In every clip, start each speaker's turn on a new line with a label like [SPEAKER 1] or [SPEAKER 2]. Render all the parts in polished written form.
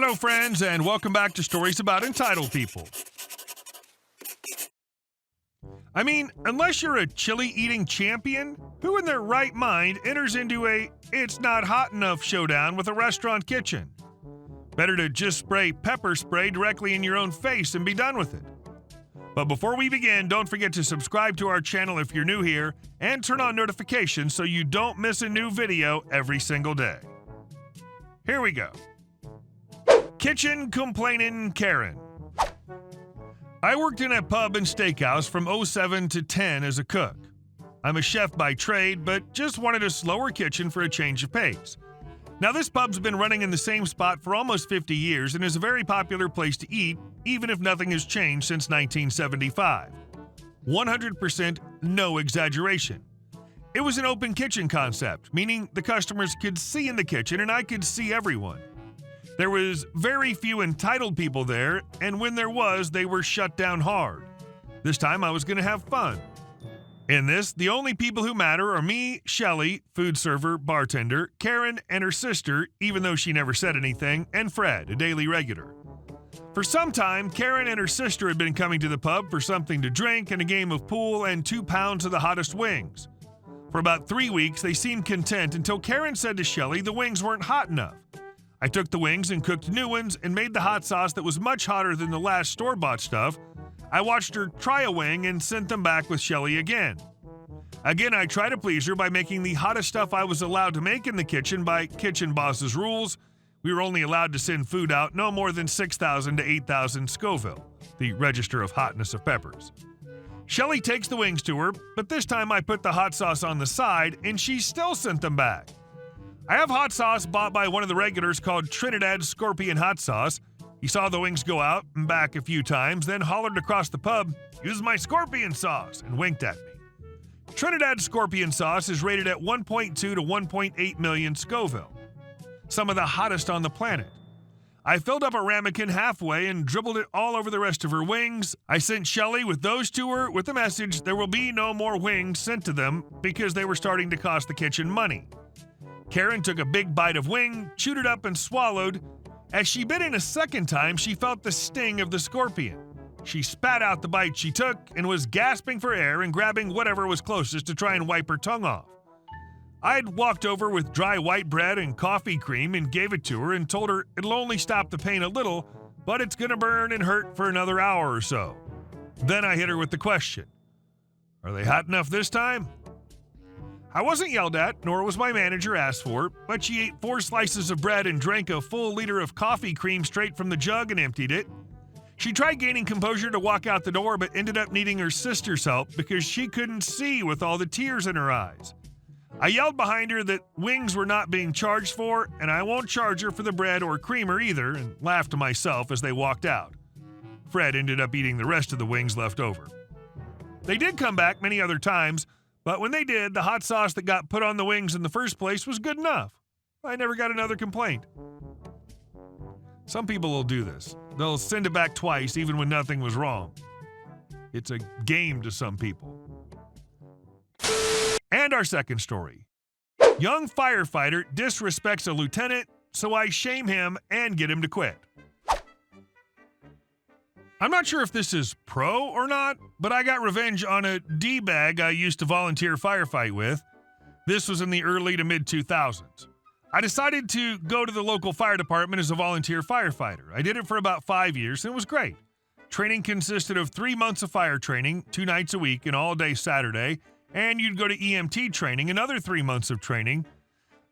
[SPEAKER 1] Hello, friends, and welcome back to Stories About Entitled People. I mean, unless you're a chili-eating champion, who in their right mind enters into a "it's not hot enough" showdown with a restaurant kitchen? Better to just spray pepper spray directly in your own face and be done with it. But before we begin, don't forget to subscribe to our channel if you're new here, and turn on notifications so you don't miss a new video every single day. Here we go. Kitchen Complaining Karen. I worked in a pub and steakhouse from 07 to 10 as a cook. I'm a chef by trade, but just wanted a slower kitchen for a change of pace. Now, this pub's been running in the same spot for almost 50 years and is a very popular place to eat, even if nothing has changed since 1975. 100% no exaggeration. It was an open kitchen concept, meaning the customers could see in the kitchen and I could see everyone. There was very few entitled people there, and when there was, they were shut down hard. This time I was going to have fun. In this, the only people who matter are me, Shelly, food server, bartender, Karen, and her sister, even though she never said anything, and Fred, a daily regular. For some time, Karen and her sister had been coming to the pub for something to drink and a game of pool and 2 pounds of the hottest wings. For about 3 weeks, they seemed content until Karen said to Shelly the wings weren't hot enough. I took the wings and cooked new ones and made the hot sauce that was much hotter than the last store-bought stuff. I watched her try a wing and sent them back with Shelly again. Again, I tried to please her by making the hottest stuff I was allowed to make in the kitchen by kitchen boss's rules. We were only allowed to send food out no more than 6,000 to 8,000 Scoville, the register of hotness of peppers. Shelly takes the wings to her, but this time I put the hot sauce on the side and she still sent them back. I have hot sauce bought by one of the regulars called Trinidad Scorpion Hot Sauce. He saw the wings go out and back a few times, then hollered across the pub, "Use my scorpion sauce," and winked at me. Trinidad Scorpion Sauce is rated at 1.2 to 1.8 million Scoville. Some of the hottest on the planet. I filled up a ramekin halfway and dribbled it all over the rest of her wings. I sent Shelly with those to her with the message there will be no more wings sent to them because they were starting to cost the kitchen money. Karen took a big bite of wing, chewed it up and swallowed. As she bit in a second time, she felt the sting of the scorpion. She spat out the bite she took and was gasping for air and grabbing whatever was closest to try and wipe her tongue off. I'd walked over with dry white bread and coffee cream and gave it to her and told her it'll only stop the pain a little, but it's gonna burn and hurt for another hour or so. Then I hit her with the question, "Are they hot enough this time?" I wasn't yelled at, nor was my manager asked for, but she ate 4 slices of bread and drank a full liter of coffee cream straight from the jug and emptied it. She tried gaining composure to walk out the door, but ended up needing her sister's help because she couldn't see with all the tears in her eyes. I yelled behind her that wings were not being charged for, and I won't charge her for the bread or creamer either, and laughed to myself as they walked out. Fred ended up eating the rest of the wings left over. They did come back many other times, but when they did, the hot sauce that got put on the wings in the first place was good enough. I never got another complaint. Some people will do this. They'll send it back twice even when nothing was wrong. It's a game to some people. And our second story. Young firefighter disrespects a lieutenant, so I shame him and get him to quit. I'm not sure if this is pro or not, but I got revenge on a D-bag I used to volunteer firefight with. This was in the early to mid-2000s. I decided to go to the local fire department as a volunteer firefighter. I did it for about 5 years, and it was great. Training consisted of 3 months of fire training, 2 nights a week, and all day Saturday, and you'd go to EMT training, another 3 months of training.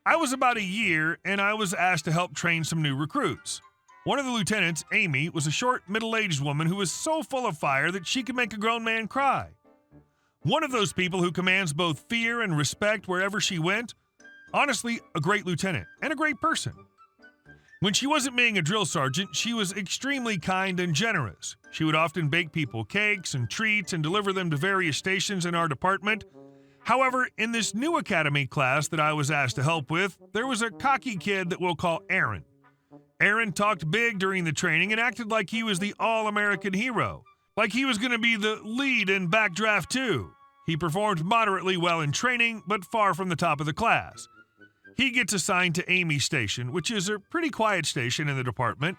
[SPEAKER 1] I was about a year, and I was asked to help train some new recruits. One of the lieutenants, Amy, was a short, middle-aged woman who was so full of fire that she could make a grown man cry. One of those people who commands both fear and respect wherever she went. Honestly, a great lieutenant and a great person. When she wasn't being a drill sergeant, she was extremely kind and generous. She would often bake people cakes and treats and deliver them to various stations in our department. However, in this new academy class that I was asked to help with, there was a cocky kid that we'll call Aaron. Aaron talked big during the training and acted like he was the all-American hero, like he was going to be the lead in Backdraft 2. He performed moderately well in training, but far from the top of the class. He gets assigned to Amy's station, which is a pretty quiet station in the department.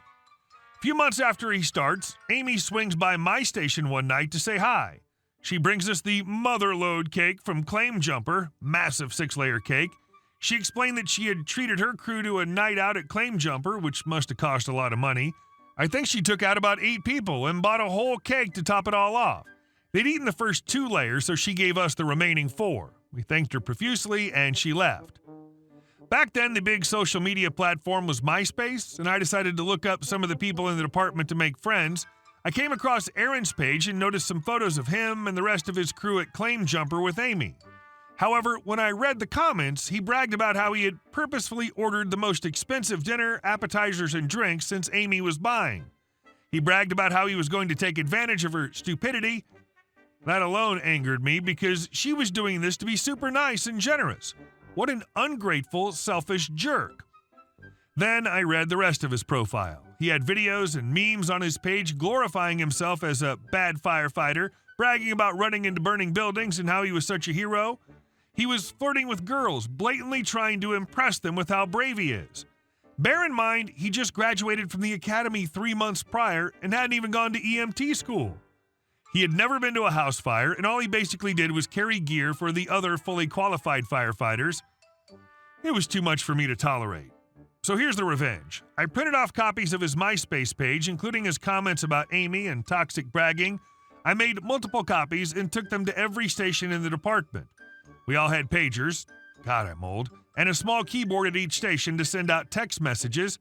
[SPEAKER 1] A few months after he starts, Amy swings by my station one night to say hi. She brings us the motherload cake from Claim Jumper, massive 6-layer cake. She explained that she had treated her crew to a night out at Claim Jumper, which must have cost a lot of money. I think she took out about 8 people and bought a whole cake to top it all off. They'd eaten the first 2 layers, so she gave us the remaining 4. We thanked her profusely, and she left. Back then, the big social media platform was MySpace, and I decided to look up some of the people in the department to make friends. I came across Aaron's page and noticed some photos of him and the rest of his crew at Claim Jumper with Amy. However, when I read the comments, he bragged about how he had purposefully ordered the most expensive dinner, appetizers, and drinks since Amy was buying. He bragged about how he was going to take advantage of her stupidity. That alone angered me because she was doing this to be super nice and generous. What an ungrateful, selfish jerk. Then I read the rest of his profile. He had videos and memes on his page glorifying himself as a bad firefighter, bragging about running into burning buildings and how he was such a hero. He was flirting with girls, blatantly trying to impress them with how brave he is. Bear in mind, he just graduated from the academy 3 months prior and hadn't even gone to EMT school. He had never been to a house fire, and all he basically did was carry gear for the other fully qualified firefighters. It was too much for me to tolerate. So here's the revenge. I printed off copies of his MySpace page, including his comments about Amy and toxic bragging. I made multiple copies and took them to every station in the department. We all had pagers, God, I'm old, and a small keyboard at each station to send out text messages.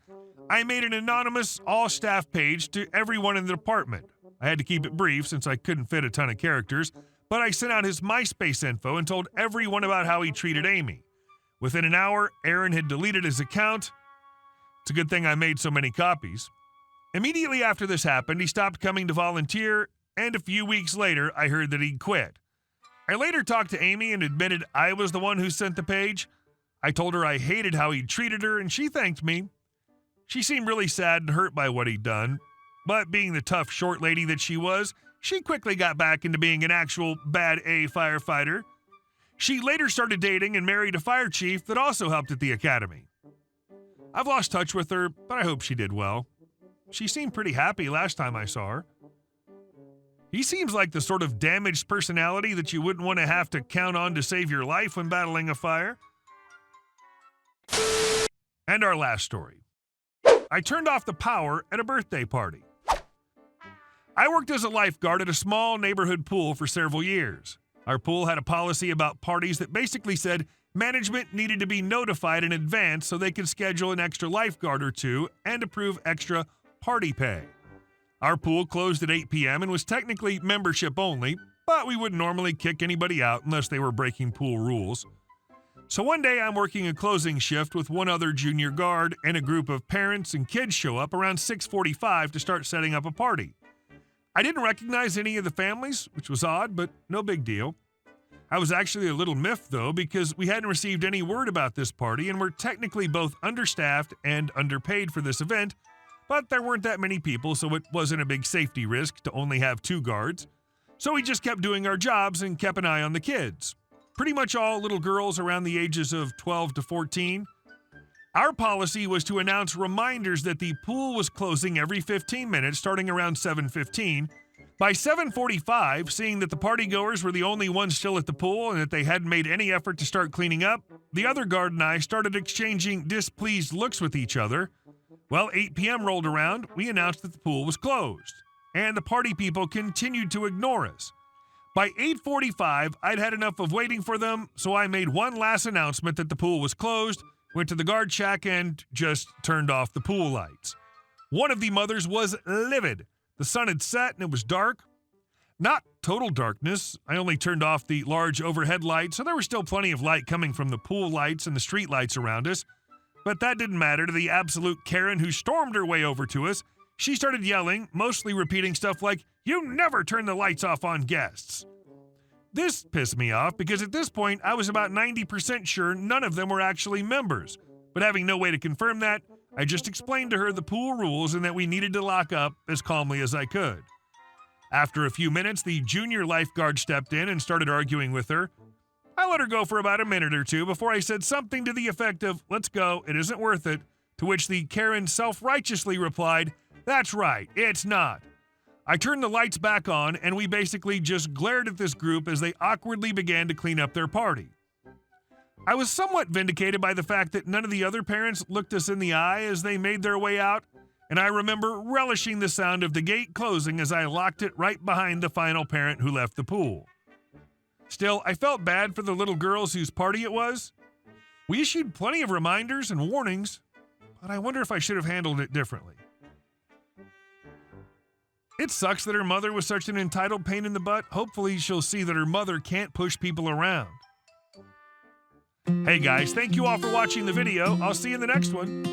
[SPEAKER 1] I made an anonymous all-staff page to everyone in the department. I had to keep it brief since I couldn't fit a ton of characters, but I sent out his MySpace info and told everyone about how he treated Amy. Within an hour, Aaron had deleted his account. It's a good thing I made so many copies. Immediately after this happened, he stopped coming to volunteer, and a few weeks later, I heard that he'd quit. I later talked to Amy and admitted I was the one who sent the page. I told her I hated how he treated her, and she thanked me. She seemed really sad and hurt by what he'd done. But being the tough, short lady that she was, she quickly got back into being an actual bad A firefighter. She later started dating and married a fire chief that also helped at the academy. I've lost touch with her, but I hope she did well. She seemed pretty happy last time I saw her. He seems like the sort of damaged personality that you wouldn't want to have to count on to save your life when battling a fire. And our last story. I turned off the power at a birthday party. I worked as a lifeguard at a small neighborhood pool for several years. Our pool had a policy about parties that basically said management needed to be notified in advance so they could schedule an extra lifeguard or two and approve extra party pay. Our pool closed at 8 p.m. and was technically membership only, but we wouldn't normally kick anybody out unless they were breaking pool rules. So one day I'm working a closing shift with one other junior guard, and a group of parents and kids show up around 6:45 to start setting up a party. I didn't recognize any of the families, which was odd, but no big deal. I was actually a little miffed, though, because we hadn't received any word about this party and were technically both understaffed and underpaid for this event, but there weren't that many people, so it wasn't a big safety risk to only have 2 guards. So we just kept doing our jobs and kept an eye on the kids. Pretty much all little girls around the ages of 12 to 14. Our policy was to announce reminders that the pool was closing every 15 minutes starting around 7:15. By 7:45, seeing that the partygoers were the only ones still at the pool and that they hadn't made any effort to start cleaning up, the other guard and I started exchanging displeased looks with each other. Well, 8 p.m. rolled around, we announced that the pool was closed, and the party people continued to ignore us. By 8:45, I'd had enough of waiting for them, so I made one last announcement that the pool was closed, went to the guard shack, and just turned off the pool lights. One of the mothers was livid. The sun had set and it was dark. Not total darkness. I only turned off the large overhead light, so there was still plenty of light coming from the pool lights and the street lights around us. But that didn't matter to the absolute Karen who stormed her way over to us. She started yelling, mostly repeating stuff like, "You never turn the lights off on guests." This pissed me off because at this point I was about 90% sure none of them were actually members. But having no way to confirm that, I just explained to her the pool rules and that we needed to lock up as calmly as I could. After a few minutes, the junior lifeguard stepped in and started arguing with her. I let her go for about a minute or two before I said something to the effect of, "Let's go, it isn't worth it," to which the Karen self-righteously replied, "That's right, it's not." I turned the lights back on, and we basically just glared at this group as they awkwardly began to clean up their party. I was somewhat vindicated by the fact that none of the other parents looked us in the eye as they made their way out, and I remember relishing the sound of the gate closing as I locked it right behind the final parent who left the pool. Still, I felt bad for the little girls whose party it was. We issued plenty of reminders and warnings, but I wonder if I should have handled it differently. It sucks that her mother was such an entitled pain in the butt. Hopefully she'll see that her mother can't push people around. Hey guys, thank you all for watching the video. I'll see you in the next one.